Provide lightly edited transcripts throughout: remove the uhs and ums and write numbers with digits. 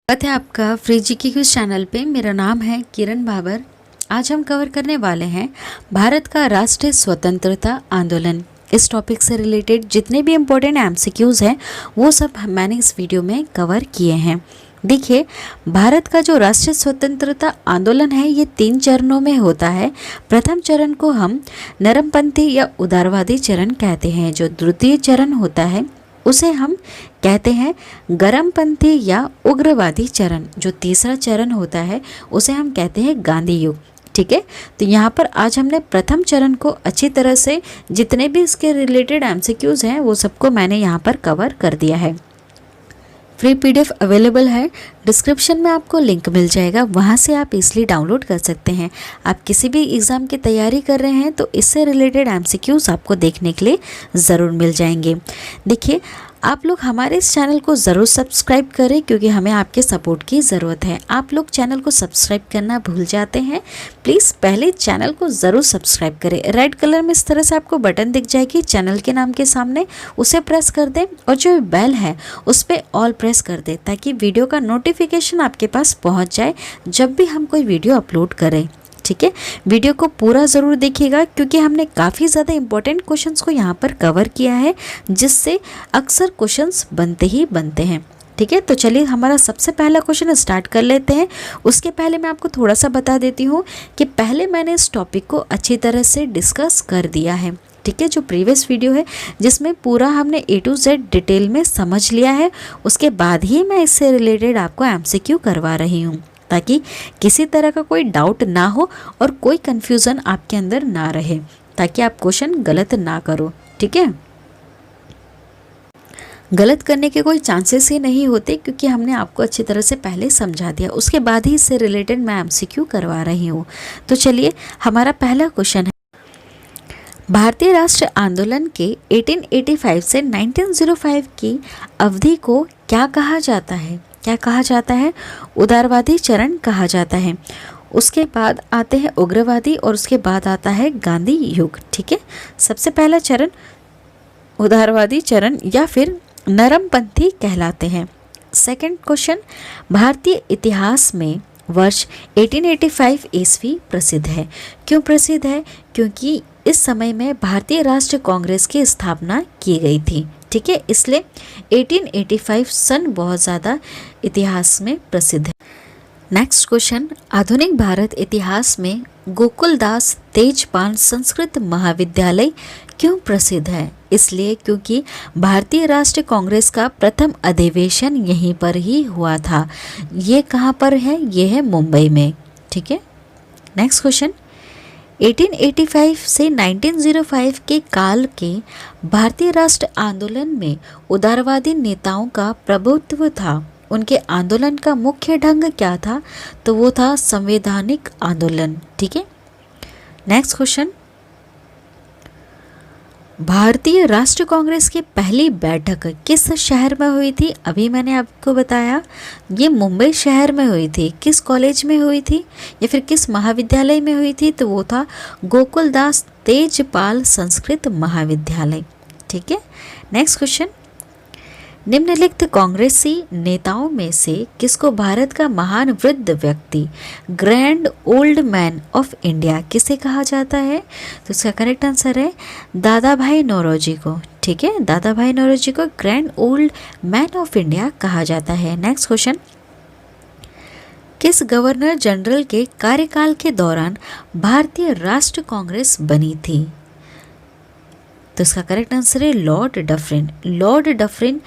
स्वागत है आपका फ्री जीके क्विज चैनल पे। मेरा नाम है किरण बाबर। आज हम कवर करने वाले हैं भारत का राष्ट्रीय स्वतंत्रता आंदोलन। इस टॉपिक से रिलेटेड जितने भी इम्पोर्टेंट एमसीक्यूज़ हैं वो सब मैंने इस वीडियो में कवर किए हैं। देखिए, भारत का जो राष्ट्रीय स्वतंत्रता आंदोलन है ये 3 चरणों में होता है। प्रथम चरण को हम नरमपंथी या उदारवादी चरण कहते हैं। जो द्वितीय चरण होता है उसे हम कहते हैं गरमपंथी या उग्रवादी चरण। जो तीसरा चरण होता है उसे हम कहते हैं गांधी युग। ठीक है, तो यहाँ पर आज हमने प्रथम चरण को अच्छी तरह से जितने भी इसके रिलेटेड एमसीक्यूज़ हैं वो सबको मैंने यहाँ पर कवर कर दिया है। फ्री पीडीएफ अवेलेबल है, डिस्क्रिप्शन में आपको लिंक मिल जाएगा, वहाँ से आप इसलिए डाउनलोड कर सकते हैं। आप किसी भी एग्ज़ाम की तैयारी कर रहे हैं तो इससे रिलेटेड एमसीक्यूज़ आपको देखने के लिए ज़रूर मिल जाएंगे। देखिए, आप लोग हमारे इस चैनल को ज़रूर सब्सक्राइब करें क्योंकि हमें आपके सपोर्ट की ज़रूरत है। आप लोग चैनल को सब्सक्राइब करना भूल जाते हैं, प्लीज़ पहले चैनल को ज़रूर सब्सक्राइब करें। रेड कलर में इस तरह से आपको बटन दिख जाएगी चैनल के नाम के सामने, उसे प्रेस कर दें और जो बेल है उस पर ऑल प्रेस कर दें ताकि वीडियो का नोटिफिकेशन आपके पास पहुँच जाए जब भी हम कोई वीडियो अपलोड करें। ठीक है, वीडियो को पूरा ज़रूर देखिएगा क्योंकि हमने काफ़ी ज़्यादा इंपॉर्टेंट क्वेश्चंस को यहाँ पर कवर किया है जिससे अक्सर क्वेश्चंस बनते ही बनते हैं। ठीक है, तो चलिए हमारा सबसे पहला क्वेश्चन स्टार्ट कर लेते हैं। उसके पहले मैं आपको थोड़ा सा बता देती हूँ कि पहले मैंने इस टॉपिक को अच्छी तरह से डिस्कस कर दिया है। ठीक है, जो प्रीवियस वीडियो है जिसमें पूरा हमने A to Z डिटेल में समझ लिया है, उसके बाद ही मैं इससे रिलेटेड आपको एमसीक्यू करवा रही हूँ ताकि किसी तरह का कोई डाउट ना हो और कोई कन्फ्यूज़न आपके अंदर ना रहे, ताकि आप क्वेश्चन गलत ना करो। ठीक है, गलत करने के कोई चांसेस ही नहीं होते क्योंकि हमने आपको अच्छी तरह से पहले समझा दिया, उसके बाद ही इससे रिलेटेड मैं एमसीक्यू करवा रही हूँ। तो चलिए, हमारा पहला क्वेश्चन है, भारतीय राष्ट्र आंदोलन के 1885 से 1905 की अवधि को क्या कहा जाता है? क्या कहा जाता है? उदारवादी चरण कहा जाता है। उसके बाद आते हैं उग्रवादी और उसके बाद आता है गांधी युग। ठीक है, सबसे पहला चरण उदारवादी चरण या फिर नरमपंथी कहलाते हैं। सेकंड क्वेश्चन, भारतीय इतिहास में वर्ष 1885 ईस्वी प्रसिद्ध है। क्यों प्रसिद्ध है? क्योंकि इस समय में भारतीय राष्ट्रीय कांग्रेस की स्थापना की गई थी। ठीक है, इसलिए 1885 सन बहुत ज़्यादा इतिहास में प्रसिद्ध है। नेक्स्ट क्वेश्चन, आधुनिक भारत इतिहास में गोकुलदास तेजपाल संस्कृत महाविद्यालय क्यों प्रसिद्ध है? इसलिए क्योंकि भारतीय राष्ट्रीय कांग्रेस का प्रथम अधिवेशन यहीं पर ही हुआ था। ये कहाँ पर है? ये है मुंबई में। ठीक है, नेक्स्ट क्वेश्चन, 1885 से 1905 के काल के भारतीय राष्ट्र आंदोलन में उदारवादी नेताओं का प्रभुत्व था। उनके आंदोलन का मुख्य ढंग क्या था? तो वो था संवैधानिक आंदोलन। ठीक है, नेक्स्ट क्वेश्चन, भारतीय राष्ट्रीय कांग्रेस की पहली बैठक किस शहर में हुई थी? अभी मैंने आपको बताया ये मुंबई शहर में हुई थी। किस कॉलेज में हुई थी या फिर किस महाविद्यालय में हुई थी? तो वो था गोकुलदास तेजपाल संस्कृत महाविद्यालय। ठीक है, नेक्स्ट क्वेश्चन, निम्नलिखित कांग्रेसी नेताओं में से किसको भारत का महान वृद्ध व्यक्ति, grand old man of India किसे कहा जाता है? तो इसका करेक्ट आंसर है दादा भाई नौरोजी को। ठीक है, दादा भाई नौरोजी को grand old man of India कहा जाता है। नेक्स्ट क्वेश्चन, किस गवर्नर जनरल के कार्यकाल के दौरान भारतीय राष्ट्र कांग्रेस बनी थी? तो इसका करेक्ट आंसर है लॉर्ड डफरिन। लॉर्ड डफरिन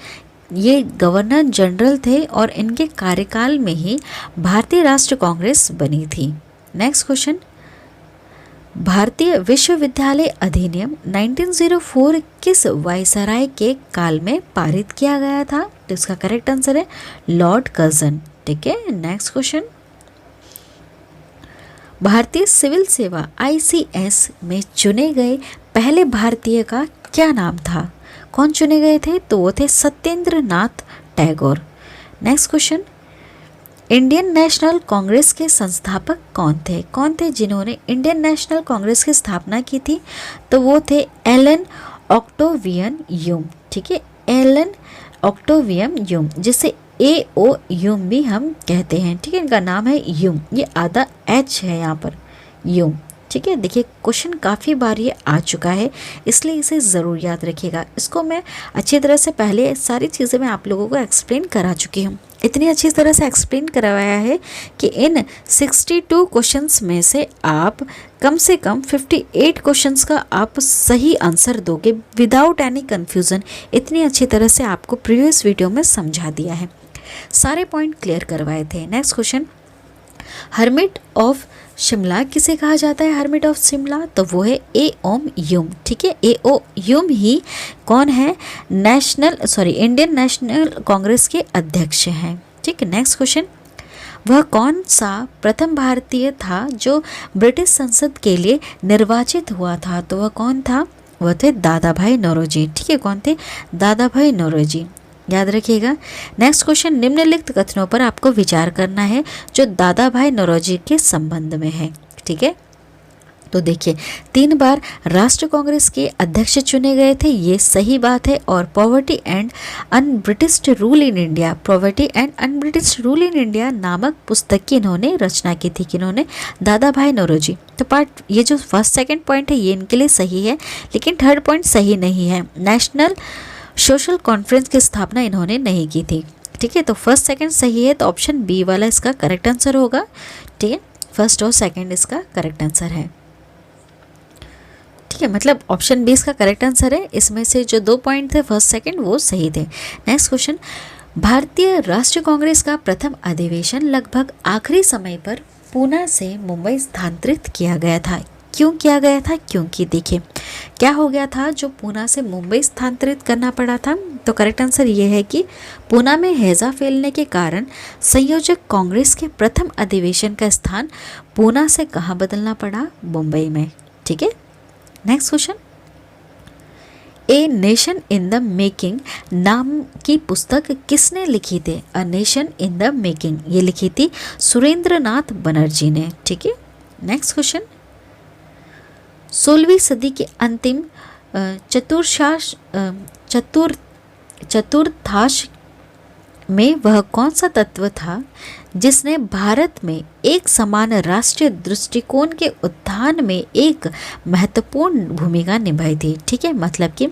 ये गवर्नर जनरल थे और इनके कार्यकाल में ही भारतीय राष्ट्र कांग्रेस बनी थी। नेक्स्ट क्वेश्चन, भारतीय विश्वविद्यालय अधिनियम 1904 किस वायसराय के काल में पारित किया गया था? तो इसका करेक्ट आंसर है लॉर्ड कर्जन। ठीक है, नेक्स्ट क्वेश्चन, भारतीय सिविल सेवा ICS में चुने गए पहले भारतीय का क्या नाम था? कौन चुने गए थे? तो वो थे Satyendra Nath Tagore. Next question, Indian National Congress के संस्थापक कौन थे? कौन थे जिन्होंने इंडियन नेशनल कांग्रेस की स्थापना की थी? तो वो थे एलन ऑक्टेवियन ह्यूम। ठीक है, एलन ऑक्टेवियन ह्यूम, जिसे ए ओ यूम भी हम कहते हैं, ठीक है। इनका नाम है यूम, ये आधा एच है यहाँ पर, यूम, ठीक है। देखिए क्वेश्चन काफ़ी बार ये आ चुका है, इसलिए इसे ज़रूर याद रखिएगा। इसको मैं अच्छी तरह से पहले सारी चीज़ें मैं आप लोगों को एक्सप्लेन करा चुकी हूँ, इतनी अच्छी तरह से एक्सप्लेन करवाया है कि इन 62 क्वेश्चंस में से आप कम से कम 58 क्वेश्चंस का आप सही आंसर दोगे विदाउट एनी कन्फ्यूज़न। इतनी अच्छी तरह से आपको प्रीवियस वीडियो में समझा दिया है, सारे पॉइंट क्लियर करवाए थे। Next question, hermit of Shimla किसे कहा जाता है? हर्मिट ऑफ शिमला, तो वो है ए ओम यूम, ठीक है। ए ओ यूम ही कौन है? इंडियन नेशनल कांग्रेस के अध्यक्ष हैं, ठीक है। नेक्स्ट क्वेश्चन, वह कौन सा प्रथम भारतीय था जो ब्रिटिश संसद के लिए निर्वाचित हुआ था? तो वह कौन था? वह थे दादा भाई नौरोजी, ठीक है। कौन थे? दादा भाई नौरोजी, याद रखिएगा। नेक्स्ट क्वेश्चन, निम्नलिखित कथनों पर आपको विचार करना है जो दादा भाई नौरोजी के संबंध में है, ठीक है। तो देखिए 3 बार राष्ट्र कांग्रेस के अध्यक्ष चुने गए थे, ये सही बात है। और poverty and unBritish rule in India, poverty and unBritish rule in India नामक पुस्तक की इन्होंने रचना की थी, किन्होंने? दादा भाई नौरोजी। तो ये जो फर्स्ट सेकंड पॉइंट है ये इनके लिए सही है, लेकिन थर्ड पॉइंट सही नहीं है। नेशनल सोशल कॉन्फ्रेंस की स्थापना इन्होंने नहीं की थी, ठीक है। तो फर्स्ट सेकंड सही है, तो ऑप्शन बी वाला इसका करेक्ट आंसर होगा, ठीक है। फर्स्ट और सेकंड इसका करेक्ट आंसर है, ठीक है। मतलब ऑप्शन बी इसका करेक्ट आंसर है। इसमें से जो 2 पॉइंट थे फर्स्ट सेकंड वो सही थे। नेक्स्ट क्वेश्चन, भारतीय राष्ट्रीय कांग्रेस का प्रथम अधिवेशन लगभग आखिरी समय पर पूना से मुंबई स्थानांतरित किया गया था। क्यों किया गया था? क्योंकि देखिए क्या हो गया था जो पूना से मुंबई स्थानांतरित करना पड़ा था। तो करेक्ट आंसर ये है कि पूना में हैजा फैलने के कारण संयोजक कांग्रेस के प्रथम अधिवेशन का स्थान पूना से कहाँ बदलना पड़ा? मुंबई में, ठीक है। Next question, a nation in the making नाम की पुस्तक किसने लिखी थी? A nation in the making, ये लिखी थी सुरेंद्र नाथ बनर्जी ने, ठीक है। नेक्स्ट क्वेश्चन, 16वीं सदी के अंतिम चतुर्थाश में वह कौन सा तत्व था जिसने भारत में एक समान राष्ट्रीय दृष्टिकोण के उत्थान में एक महत्वपूर्ण भूमिका निभाई थी, ठीक है। मतलब कि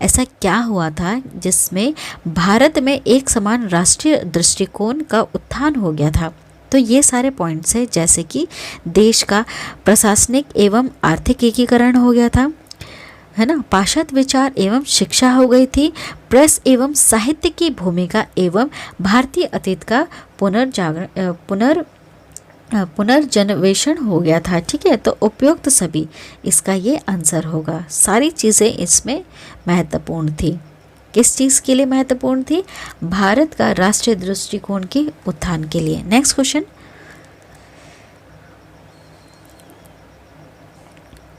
ऐसा क्या हुआ था जिसमें भारत में एक समान राष्ट्रीय दृष्टिकोण का उत्थान हो गया था? तो ये सारे पॉइंट्स हैं, जैसे कि देश का प्रशासनिक एवं आर्थिक एकीकरण हो गया था, है ना, पाश्चात्य विचार एवं शिक्षा हो गई थी, प्रेस एवं साहित्य की भूमिका एवं भारतीय अतीत का पुनर्जन्वेषण हो गया था, ठीक है। तो उपयुक्त सभी इसका ये आंसर होगा। सारी चीज़ें इसमें महत्वपूर्ण थी। किस चीज़ के लिए महत्वपूर्ण थी? भारत का राष्ट्रीय दृष्टिकोण के उत्थान के लिए। नेक्स्ट क्वेश्चन,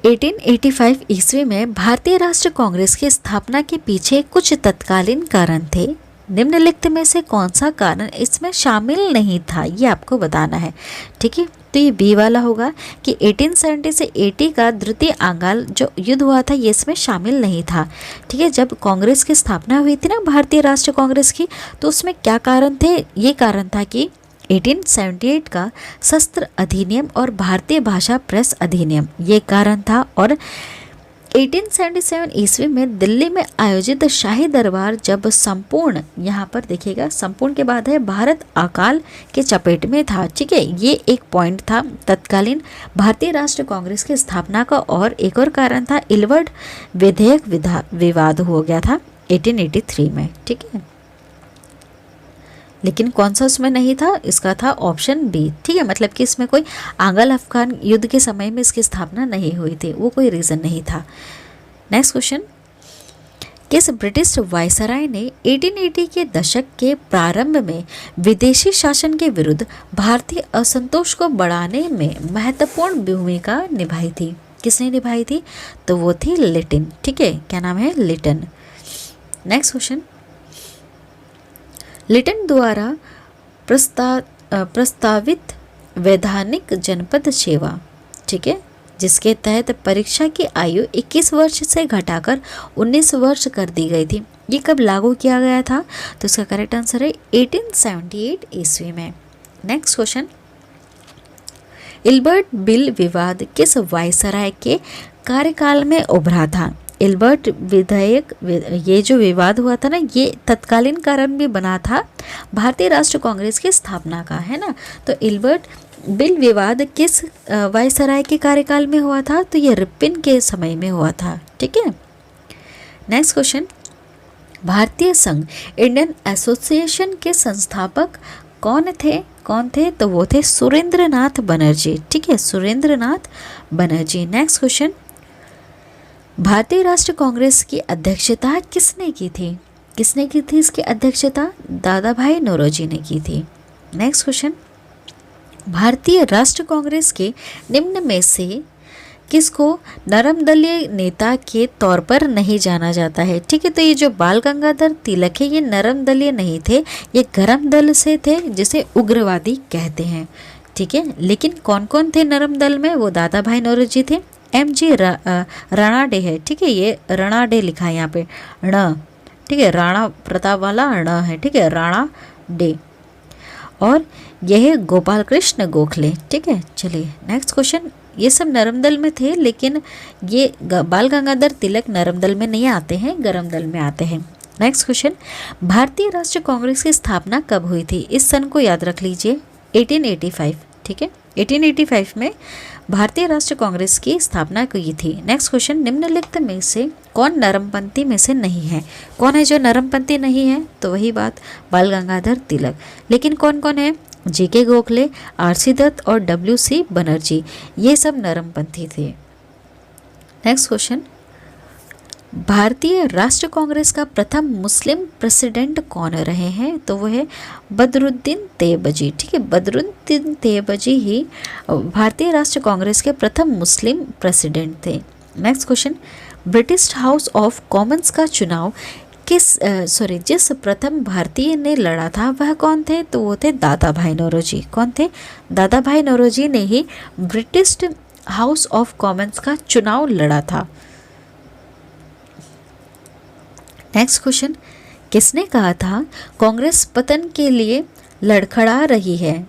1885 ईस्वी में भारतीय राष्ट्रीय कांग्रेस की स्थापना के पीछे कुछ तत्कालीन कारण थे। निम्नलिखित में से कौन सा कारण इसमें शामिल नहीं था? ये आपको बताना है, ठीक है। तो ये बी वाला होगा कि 1870 से 80 का द्वितीय आंगाल जो युद्ध हुआ था ये इसमें शामिल नहीं था, ठीक है। जब कांग्रेस की स्थापना हुई थी ना भारतीय राष्ट्रीय कांग्रेस की, तो उसमें क्या कारण थे? ये कारण था कि 1878 का शस्त्र अधिनियम और भारतीय भाषा प्रेस अधिनियम, ये कारण था। और 1877 ईस्वी में दिल्ली में आयोजित शाही दरबार जब संपूर्ण, यहाँ पर देखिएगा संपूर्ण के बाद है भारत अकाल के चपेट में था, ठीक है। ये एक पॉइंट था तत्कालीन भारतीय राष्ट्रीय कांग्रेस की स्थापना का। और एक और कारण था इलवर्ड विधेयक विवाद हो गया था 1883 में, ठीक है। लेकिन कौन सा उसमें नहीं था? इसका था ऑप्शन बी, ठीक है। मतलब कि इसमें कोई आंग्ल अफगान युद्ध के समय में इसकी स्थापना नहीं हुई थी, वो कोई रीज़न नहीं था। नेक्स्ट क्वेश्चन, किस ब्रिटिश वायसराय ने 1880 के दशक के प्रारंभ में विदेशी शासन के विरुद्ध भारतीय असंतोष को बढ़ाने में महत्वपूर्ण भूमिका निभाई थी? किसने निभाई थी? तो वो थी लिटन, ठीक है। क्या नाम है? लिटन। नेक्स्ट क्वेश्चन, लिटन द्वारा प्रस्तावित वैधानिक जनपद सेवा, ठीक है, जिसके तहत परीक्षा की आयु 21 वर्ष से घटाकर 19 वर्ष कर दी गई थी, ये कब लागू किया गया था? तो इसका करेक्ट आंसर है 1878 ईस्वी में। नेक्स्ट क्वेश्चन, इल्बर्ट बिल विवाद किस वायसराय के कार्यकाल में उभरा था? इल्बर्ट विधेयक, ये जो विवाद हुआ था ना, ये तत्कालीन कारण भी बना था भारतीय राष्ट्र कांग्रेस की स्थापना का, है ना। तो इल्बर्ट बिल विवाद किस वायसराय के कार्यकाल में हुआ था? तो ये रिपन के समय में हुआ था, ठीक है। नेक्स्ट क्वेश्चन, भारतीय संघ इंडियन एसोसिएशन के संस्थापक कौन थे? तो वो थे सुरेंद्र नाथ बनर्जी, ठीक है, सुरेंद्र नाथ बनर्जी। नेक्स्ट क्वेश्चन, भारतीय राष्ट्र कांग्रेस की अध्यक्षता किसने की थी? इसकी अध्यक्षता दादा भाई नौरोजी ने की थी। नेक्स्ट क्वेश्चन, भारतीय राष्ट्र कांग्रेस के निम्न में से किसको नरम दलीय नेता के तौर पर नहीं जाना जाता है? ठीक है, तो ये जो बाल गंगाधर तिलक है, ये नरम दलीय नहीं थे, ये गरम दल से थे, जिसे उग्रवादी कहते हैं, ठीक है। लेकिन कौन कौन थे नरम दल में? वो दादा भाई नौरोजी थे, MG राणाडे है, ठीक है, ये राणाडे लिखा है यहाँ पे, ण, ठीक है, राणा प्रताप वाला ण है, ठीक है, राणा डे। और यह है गोपाल कृष्ण गोखले, ठीक है। चलिए नेक्स्ट क्वेश्चन, ये सब नरम दल में थे, लेकिन ये बाल गंगाधर तिलक नरम दल में नहीं आते हैं, गरम दल में आते हैं। नेक्स्ट क्वेश्चन, भारतीय राष्ट्र कांग्रेस की स्थापना कब हुई थी? इस सन को याद रख लीजिए, 1885, ठीक है, 1885 में भारतीय राष्ट्र कांग्रेस की स्थापना हुई थी। नेक्स्ट क्वेश्चन, निम्नलिखित में से कौन नरमपंथी में से नहीं है? कौन है जो नरमपंथी नहीं है? तो वही बात, बाल गंगाधर तिलक। लेकिन कौन कौन है? JK गोखले, RC दत्त और WC बनर्जी, ये सब नरमपंथी थे। नेक्स्ट क्वेश्चन, भारतीय राष्ट्र कांग्रेस का प्रथम मुस्लिम प्रेसिडेंट कौन रहे हैं? तो वो है बदरुद्दीन तेयबजी, ठीक है, बदरुद्दीन तेयबजी ही भारतीय राष्ट्र कांग्रेस के प्रथम मुस्लिम प्रेसिडेंट थे। Next question, British house of Commons का चुनाव जिस प्रथम भारतीय ने लड़ा था वह कौन थे? तो वो थे दादा भाई नौरोजी। कौन थे? दादा भाई नौरोजी ने ही ब्रिटिश हाउस ऑफ कॉमन्स का चुनाव लड़ा था। नेक्स्ट क्वेश्चन, किसने कहा था कांग्रेस पतन के लिए लड़खड़ा रही है?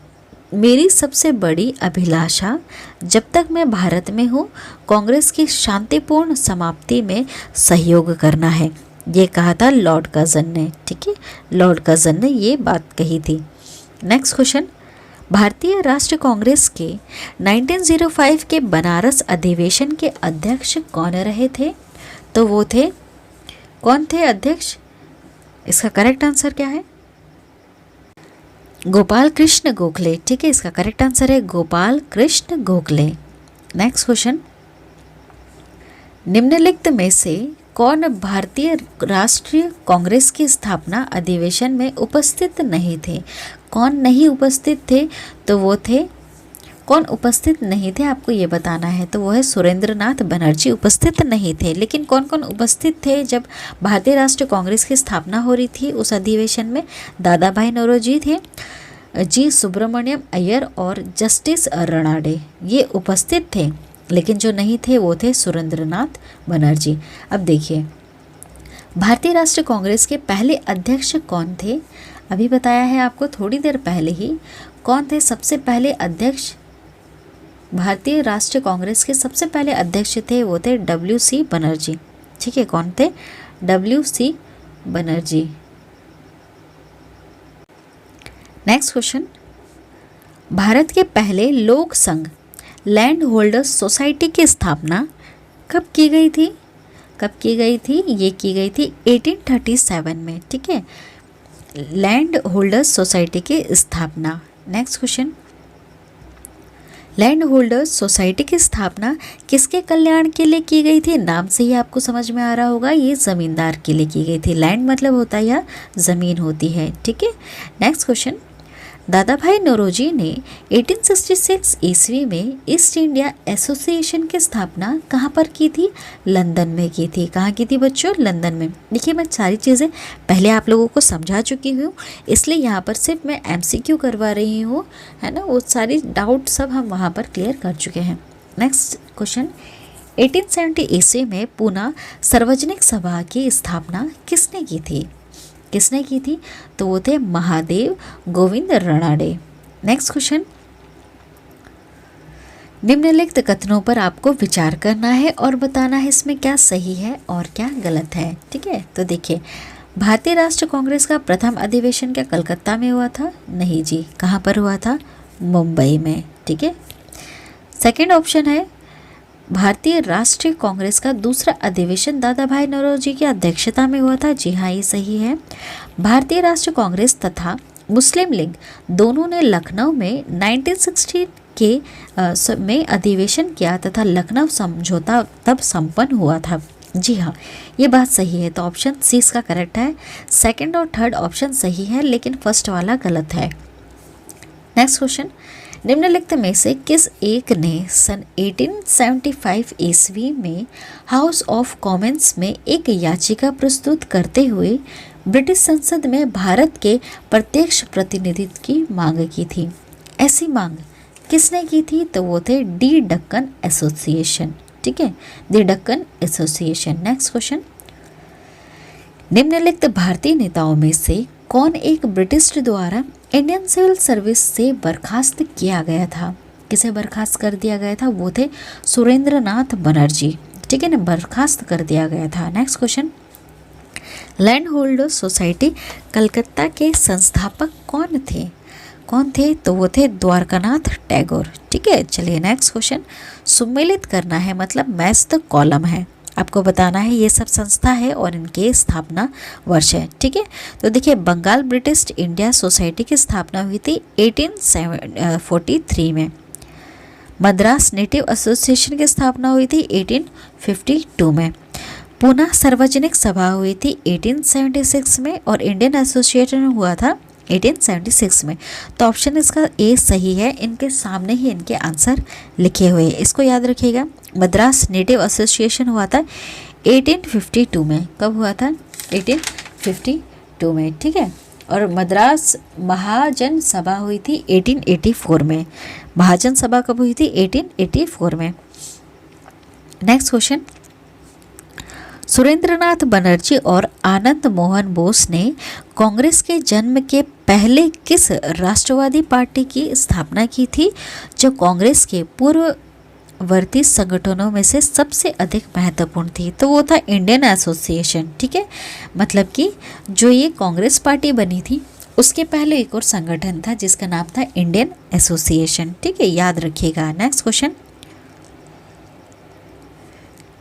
मेरी सबसे बड़ी अभिलाषा जब तक मैं भारत में हूँ कांग्रेस की शांतिपूर्ण समाप्ति में सहयोग करना है, ये कहा था लॉर्ड कर्जन ने, ठीक है, लॉर्ड कर्जन ने ये बात कही थी। नेक्स्ट क्वेश्चन, भारतीय राष्ट्र कांग्रेस के 1905 के बनारस अधिवेशन के अध्यक्ष कौन रहे थे? तो वो थे, कौन थे अध्यक्ष? इसका करेक्ट आंसर क्या है? गोपाल कृष्ण गोखले, ठीक है, इसका करेक्ट आंसर है गोपाल कृष्ण गोखले। नेक्स्ट क्वेश्चन, निम्नलिखित में से कौन भारतीय राष्ट्रीय कांग्रेस की स्थापना अधिवेशन में उपस्थित नहीं थे? कौन नहीं उपस्थित थे? तो वो थे, कौन उपस्थित नहीं थे आपको ये बताना है, तो वो है सुरेंद्र नाथ बनर्जी उपस्थित नहीं थे। लेकिन कौन कौन उपस्थित थे जब भारतीय राष्ट्रीय कांग्रेस की स्थापना हो रही थी उस अधिवेशन में? दादा भाई नौरोजी थे, G सुब्रमण्यम अय्यर और जस्टिस राणाडे, ये उपस्थित थे। लेकिन जो नहीं थे वो थे सुरेंद्र नाथ बनर्जी। अब देखिए, भारतीय राष्ट्रीय कांग्रेस के पहले अध्यक्ष कौन थे? अभी बताया है आपको थोड़ी देर पहले ही, कौन थे सबसे पहले अध्यक्ष? भारतीय राष्ट्रीय कांग्रेस के सबसे पहले अध्यक्ष थे वो थे WC बनर्जी, ठीक है, कौन थे? WC Banerjee. Next question, Bharat के पहले लोक संघ लैंड होल्डर्स सोसाइटी की स्थापना कब की गई थी? कब की गई थी? ये की गई थी 1837 में, ठीक है, लैंड होल्डर्स सोसाइटी की स्थापना। Next question, land holders society की स्थापना किसके कल्याण के लिए की गई थी? नाम से ही आपको समझ में आ रहा होगा, ये ज़मींदार के लिए की गई थी। लैंड मतलब होता है या ज़मीन होती है, ठीक है। नेक्स्ट क्वेश्चन, दादा भाई नौरोजी ने 1866 ईस्वी में ईस्ट इंडिया एसोसिएशन की स्थापना कहाँ पर की थी? लंदन में की थी। कहाँ की थी बच्चों? लंदन में। देखिए, मैं सारी चीज़ें पहले आप लोगों को समझा चुकी हूँ, इसलिए यहाँ पर सिर्फ मैं MCQ करवा रही हूँ, है ना, वो सारी डाउट सब हम वहाँ पर क्लियर कर चुके हैं। नेक्स्ट क्वेश्चन, 1870 ईस्वी में पूना सार्वजनिक सभा की स्थापना किसने की थी? किसने की थी? तो वो थे महादेव गोविंद रानडे। नेक्स्ट क्वेश्चन, निम्नलिखित कथनों पर आपको विचार करना है और बताना है इसमें क्या सही है और क्या गलत है। ठीक है, तो देखिए, भारतीय राष्ट्रीय कांग्रेस का प्रथम अधिवेशन क्या कलकत्ता में हुआ था? नहीं जी, कहाँ पर हुआ था? मुंबई में। ठीक है, सेकंड ऑप्शन है भारतीय राष्ट्रीय कांग्रेस का दूसरा अधिवेशन दादा भाई नौरोजी की अध्यक्षता में हुआ था। जी हाँ, ये सही है। भारतीय राष्ट्रीय कांग्रेस तथा मुस्लिम लीग दोनों ने लखनऊ में 1960 के में अधिवेशन किया तथा लखनऊ समझौता तब संपन्न हुआ था। जी हाँ, ये बात सही है, तो ऑप्शन सी इसका करेक्ट है। सेकंड और थर्ड ऑप्शन सही है, लेकिन फर्स्ट वाला गलत है। नेक्स्ट क्वेश्चन, निम्नलिखित में से किस एक ने सन 1875 ईस्वी में हाउस ऑफ कॉमन्स में एक याचिका प्रस्तुत करते हुए ब्रिटिश संसद में भारत के प्रत्यक्ष प्रतिनिधित्व की मांग की थी? ऐसी मांग किसने की थी? तो वो थे डी डक्कन एसोसिएशन। ठीक है, दी डक्कन एसोसिएशन। नेक्स्ट क्वेश्चन, निम्नलिखित भारतीय नेताओं में से कौन एक ब्रिटिश द्वारा इंडियन सिविल सर्विस से बर्खास्त किया गया था? किसे बर्खास्त कर दिया गया था? वो थे सुरेंद्रनाथ बनर्जी। ठीक है ना, बर्खास्त कर दिया गया था। Next question, land holders society Calcutta के संस्थापक कौन थे? कौन थे? तो वो थे द्वारकानाथ टैगोर। ठीक है, चलिए नेक्स्ट क्वेश्चन, सुमेलित करना है मतलब मैच द कॉलम है, आपको बताना है ये सब संस्था है और इनके स्थापना वर्ष है। ठीक है, तो देखिए, बंगाल ब्रिटिश इंडिया सोसाइटी की स्थापना हुई थी 1843 में। मद्रास नेटिव एसोसिएशन की स्थापना हुई थी 1852 में। पूना सार्वजनिक सभा हुई थी 1876 में और इंडियन एसोसिएशन हुआ था 1876 में। तो ऑप्शन इसका ए सही है, इनके सामने ही इनके आंसर लिखे हुए हैं, इसको याद रखिएगा। मद्रास नेटिव एसोसिएशन हुआ था 1852 में। कब हुआ था? 1852 में। ठीक है, और मद्रास महाजन सभा हुई थी 1884 में। महाजन सभा कब हुई थी? 1884 में। नेक्स्ट क्वेश्चन, सुरेंद्रनाथ बनर्जी और आनंद मोहन बोस ने कांग्रेस के जन्म के पहले किस राष्ट्रवादी पार्टी की स्थापना की थी, जो कांग्रेस के पूर्ववर्ती संगठनों में से सबसे अधिक महत्वपूर्ण थी? तो वो था इंडियन एसोसिएशन। ठीक है, मतलब कि जो ये कांग्रेस पार्टी बनी थी उसके पहले एक और संगठन था जिसका नाम था इंडियन एसोसिएशन। ठीक है, याद रखिएगा। नेक्स्ट क्वेश्चन,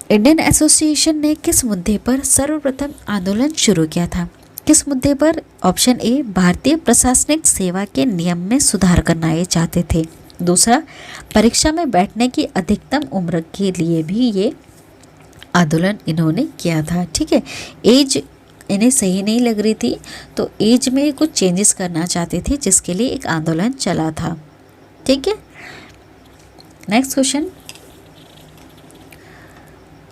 इंडियन एसोसिएशन ने किस मुद्दे पर सर्वप्रथम आंदोलन शुरू किया था? किस मुद्दे पर? ऑप्शन ए, भारतीय प्रशासनिक सेवा के नियम में सुधार करना ये चाहते थे। दूसरा, परीक्षा में बैठने की अधिकतम उम्र के लिए भी ये आंदोलन इन्होंने किया था। ठीक है, एज इन्हें सही नहीं लग रही थी तो एज में कुछ चेंजेस करना चाहते थे, जिसके लिए एक आंदोलन चला था। ठीक है, नेक्स्ट क्वेश्चन,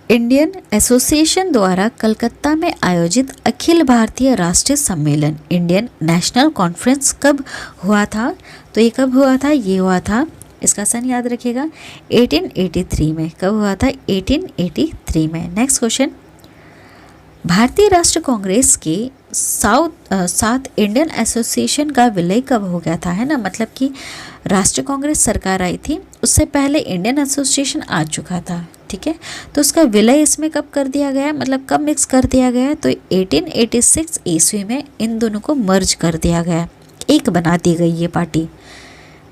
इंडियन एसोसिएशन द्वारा कलकत्ता में आयोजित अखिल भारतीय राष्ट्रीय सम्मेलन इंडियन नेशनल कॉन्फ्रेंस कब हुआ था? तो ये कब हुआ था? ये हुआ था, इसका सन याद रखिएगा, 1883 में। कब हुआ था? 1883 में। नेक्स्ट क्वेश्चन, भारतीय राष्ट्रीय कांग्रेस के साथ इंडियन एसोसिएशन का विलय कब हो गया था? है ना, मतलब कि राष्ट्रीय कांग्रेस सरकार आई थी, उससे पहले इंडियन एसोसिएशन आ चुका था। ठीक है, तो उसका विलय इसमें कब कर दिया गया, मतलब कब मिक्स कर दिया गया? तो 1886 ईस्वी में इन दोनों को मर्ज कर दिया गया, एक बना दी गई ये पार्टी।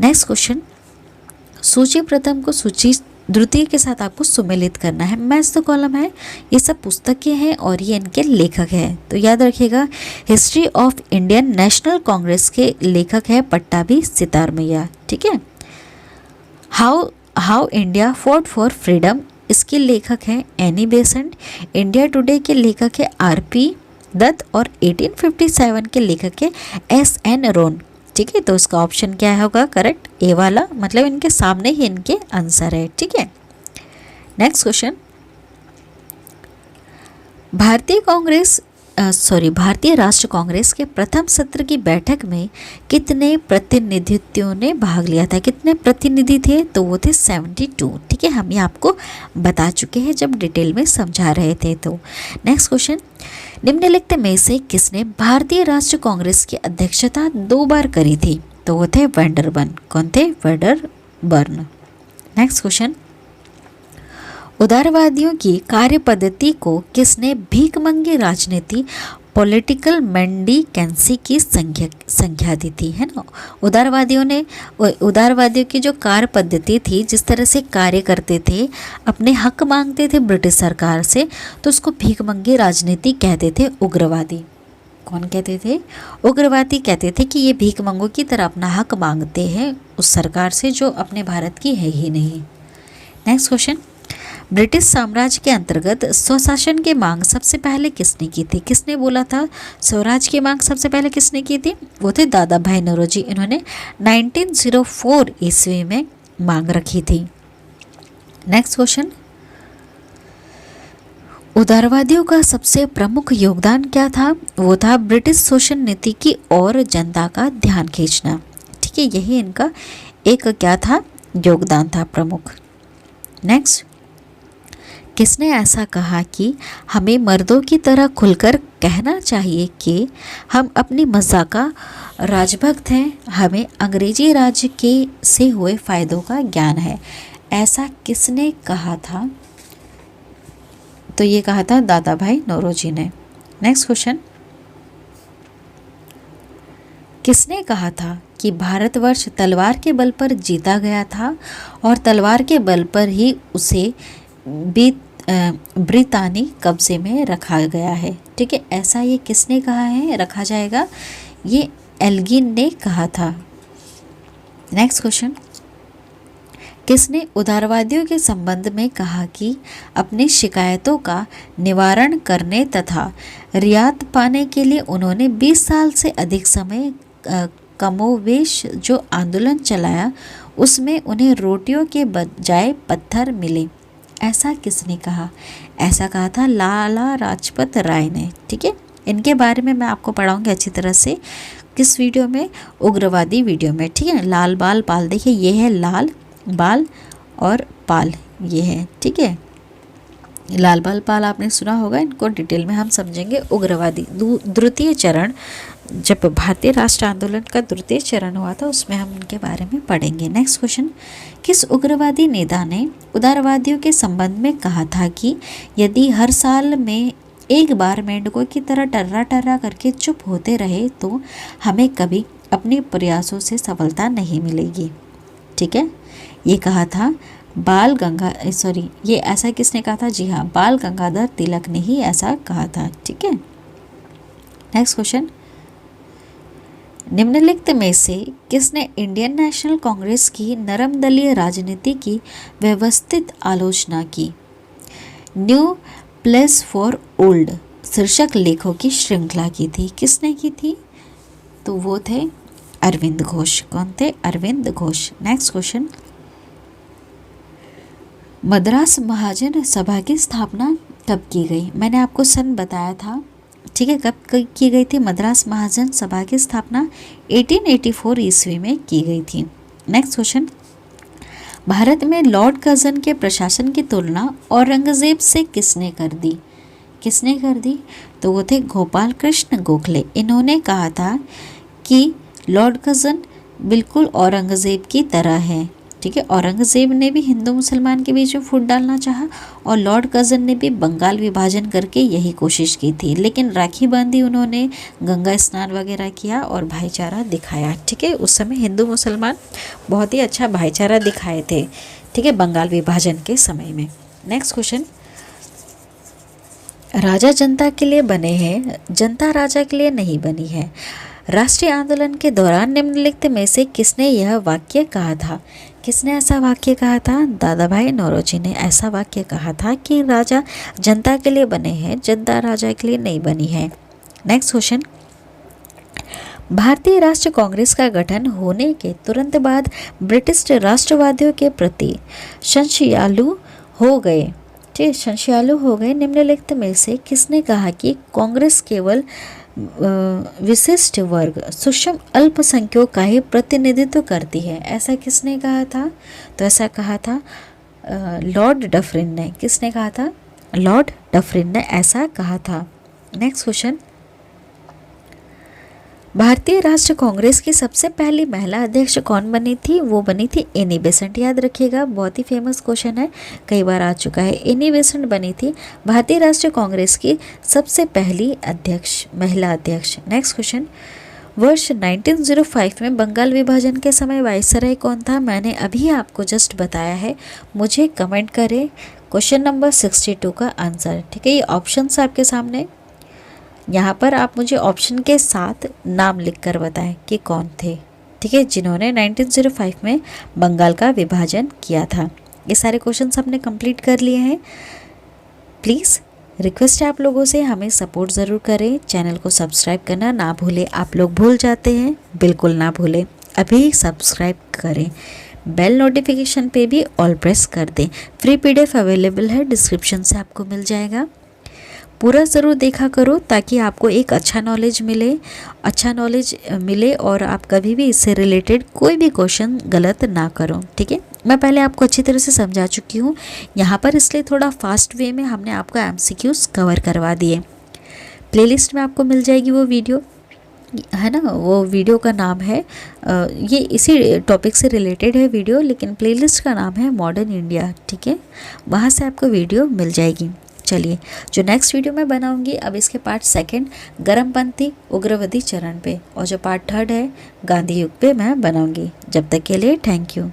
नेक्स्ट क्वेश्चन, सूची प्रथम को सूची द्वितीय के साथ आपको सुमेलित करना है। मैच द कॉलम है, ये सब पुस्तकें हैं और ये इनके लेखक हैं। तो याद रखिएगा, history of Indian National Congress के लेखक है पट्टाभी सितारमैया। ठीक है, how India fought for freedom, इसके लेखक हैं एनी बेसेंट। इंडिया टुडे के लेखक है आरपी दत्त और 1857 के लेखक है एसएन रोन। ठीक है, तो इसका ऑप्शन क्या होगा करेक्ट? ए वाला, मतलब इनके सामने ही इनके आंसर है। ठीक है, नेक्स्ट क्वेश्चन, भारतीय कांग्रेस भारतीय राष्ट्र कांग्रेस के प्रथम सत्र की बैठक में कितने प्रतिनिधित्वों ने भाग लिया था? कितने प्रतिनिधि थे? तो वो थे 72। ठीक है, हम ये आपको बता चुके हैं जब डिटेल में समझा रहे थे। तो नेक्स्ट क्वेश्चन, निम्नलिखित में से किसने भारतीय राष्ट्र कांग्रेस की अध्यक्षता 2 बार करी थी? तो वो थे वेंडरबर्न। कौन थे? वेंडरबर्न। नेक्स्ट क्वेश्चन, उदारवादियों की कार्य पद्धति को किसने भीखमंगी राजनीति पॉलिटिकल मेंडिकेंसी की संख्या दी थी? है ना, उदारवादियों की जो कार्य पद्धति थी, जिस तरह से कार्य करते थे, अपने हक मांगते थे ब्रिटिश सरकार से, तो उसको भीखमंगी राजनीति कहते थे। उग्रवादी कौन कहते थे? उग्रवादी कहते थे कि ये भीखमंगों की तरह अपना हक मांगते हैं उस सरकार से जो अपने भारत की है ही नहीं। नेक्स्ट क्वेश्चन, ब्रिटिश साम्राज्य के अंतर्गत स्वशासन की मांग सबसे पहले किसने की थी? किसने बोला था स्वराज की मांग सबसे पहले किसने की थी? वो थे दादा भाई नौरोजी। इन्होंने 1904 ईस्वी में मांग रखी थी। नेक्स्ट क्वेश्चन, उदारवादियों का सबसे प्रमुख योगदान क्या था? वो था ब्रिटिश शोषण नीति की और जनता का ध्यान खींचना। ठीक है, यही इनका एक क्या था? योगदान था प्रमुख। नेक्स्ट, किसने ऐसा कहा कि हमें मर्दों की तरह खुलकर कहना चाहिए कि हम अपनी मज़ा का राजभक्त हैं, हमें अंग्रेजी राज्य के से हुए फ़ायदों का ज्ञान है? ऐसा किसने कहा था? तो ये कहा था दादा भाई नौरोजी ने। नेक्स्ट क्वेश्चन, किसने कहा था कि भारतवर्ष तलवार के बल पर जीता गया था और तलवार के बल पर ही उसे ब्रितानी कब्जे में रखा गया है? ठीक है, ऐसा ये किसने कहा है रखा जाएगा? ये एल्गिन ने कहा था। नेक्स्ट क्वेश्चन, किसने उदारवादियों के संबंध में कहा कि अपनी शिकायतों का निवारण करने तथा रियायत पाने के लिए उन्होंने 20 साल से अधिक समय कमोवेश जो आंदोलन चलाया उसमें उन्हें रोटियों के बजाय पत्थर मिले? ऐसा किसने कहा? ऐसा कहा था लाला लाजपत राय ने। ठीक है, इनके बारे में मैं आपको पढ़ाऊंगी अच्छी तरह से किस वीडियो में? उग्रवादी वीडियो में। ठीक है, लाल बाल पाल, देखिए ये है लाल बाल और पाल, ये है। ठीक है, लाल बाल पाल आपने सुना होगा, इनको डिटेल में हम समझेंगे। उग्रवादी द्वितीय चरण, जब भारतीय राष्ट्र आंदोलन का द्वितीय चरण हुआ था उसमें हम इनके बारे में पढ़ेंगे। नेक्स्ट क्वेश्चन, किस उग्रवादी नेता ने उदारवादियों के संबंध में कहा था कि यदि हर साल में एक बार मेंढकों की तरह टर्रा टर्रा करके चुप होते रहे तो हमें कभी अपने प्रयासों से सफलता नहीं मिलेगी? ठीक है, ये कहा था ये ऐसा किसने कहा था? जी हाँ, बाल गंगाधर तिलक ने ही ऐसा कहा था। ठीक है, नेक्स्ट क्वेश्चन, निम्नलिखित में से किसने इंडियन नेशनल कांग्रेस की नरम दलीय राजनीति की व्यवस्थित आलोचना की? न्यू प्लेस फॉर ओल्ड शीर्षक लेखों की श्रृंखला की थी। किसने की थी? तो वो थे अरविंद घोष। कौन थे? अरविंद घोष। नेक्स्ट क्वेश्चन, मद्रास महाजन सभा की स्थापना कब की गई? मैंने आपको सन बताया था। ठीक है, कब की गई थी मद्रास महाजन सभा की स्थापना? 1884 ईस्वी में की गई थी। नेक्स्ट क्वेश्चन, भारत में लॉर्ड कर्जन के प्रशासन की तुलना औरंगजेब से किसने कर दी? किसने कर दी? तो वो थे गोपाल कृष्ण गोखले। इन्होंने कहा था कि लॉर्ड कर्जन बिल्कुल औरंगजेब की तरह है। ठीक है, औरंगजेब ने भी हिंदू मुसलमान के बीच में फूट डालना चाहा और लॉर्ड कर्जन ने भी बंगाल विभाजन करके यही कोशिश की थी, लेकिन राखी बांधी उन्होंने, गंगा स्नान वगैरह किया और भाईचारा दिखाया। ठीक है, उस समय हिंदू मुसलमान बहुत ही अच्छा भाईचारा दिखाए थे। ठीक है, बंगाल विभाजन के समय में। नेक्स्ट क्वेश्चन, राजा जनता के लिए बने हैं, जनता राजा के लिए नहीं बनी है। राष्ट्रीय आंदोलन के दौरान निम्नलिखित में से किसने यह वाक्य कहा था? किसने ऐसा वाक्य कहा था? दादा भाई नौरोजी ने ऐसा वाक्य कहा था कि राजा जनता के लिए बने हैं, जनता राजा के लिए नहीं बनी है। नेक्स्ट क्वेश्चन, भारतीय राष्ट्रीय कांग्रेस का गठन होने के तुरंत बाद ब्रिटिश राष्ट्रवादियों के प्रति संशयालु हो गए। ठीक है, संशयालु हो गए। निम्नलिखित में से किसने कहा कि कांग्रेस केवल विशिष्ट वर्ग सूक्ष्म अल्पसंख्यकों का ही प्रतिनिधित्व करती है? ऐसा किसने कहा था? तो ऐसा कहा था लॉर्ड डफरिन ने। किसने कहा था? लॉर्ड डफरिन ने ऐसा कहा था। नेक्स्ट क्वेश्चन, भारतीय राष्ट्रीय कांग्रेस की सबसे पहली महिला अध्यक्ष कौन बनी थी? वो बनी थी एनी बेसेंट। याद रखिएगा, बहुत ही फेमस क्वेश्चन है, कई बार आ चुका है। एनी बेसेंट बनी थी भारतीय राष्ट्रीय कांग्रेस की सबसे पहली अध्यक्ष, महिला अध्यक्ष। नेक्स्ट क्वेश्चन, वर्ष 1905 में बंगाल विभाजन के समय वायसराय कौन था? मैंने अभी आपको जस्ट बताया है, मुझे कमेंट करें क्वेश्चन नंबर 62 का आंसर। ठीक है, ये ऑप्शंस आपके सामने, यहाँ पर आप मुझे ऑप्शन के साथ नाम लिखकर बताएं कि कौन थे, ठीक है, जिन्होंने 1905 में बंगाल का विभाजन किया था। ये सारे क्वेश्चंस हमने कंप्लीट कर लिए हैं। प्लीज़ रिक्वेस्ट है आप लोगों से, हमें सपोर्ट ज़रूर करें, चैनल को सब्सक्राइब करना ना भूलें। आप लोग भूल जाते हैं, बिल्कुल ना भूलें, अभी सब्सक्राइब करें। बेल नोटिफिकेशन पे भी ऑल प्रेस कर दें। फ्री PDF अवेलेबल है, डिस्क्रिप्शन से आपको मिल जाएगा। पूरा ज़रूर देखा करो ताकि आपको एक अच्छा नॉलेज मिले और आप कभी भी इससे रिलेटेड कोई भी क्वेश्चन गलत ना करो। ठीक है, मैं पहले आपको अच्छी तरह से समझा चुकी हूँ यहाँ पर, इसलिए थोड़ा फास्ट वे में हमने आपको MCQs कवर करवा दिए। प्लेलिस्ट में आपको मिल जाएगी वो वीडियो, है ना, वो वीडियो का नाम है ये इसी टॉपिक से रिलेटेड है वीडियो, लेकिन प्लेलिस्ट का नाम है मॉडर्न इंडिया। ठीक है, वहाँ से आपको वीडियो मिल जाएगी। चलिए, जो नेक्स्ट वीडियो मैं बनाऊंगी अब इसके पार्ट 2 गर्मपंथी उग्रवादी चरण पे, और जो पार्ट 3 है गांधी युग पे मैं बनाऊंगी। जब तक के लिए थैंक यू।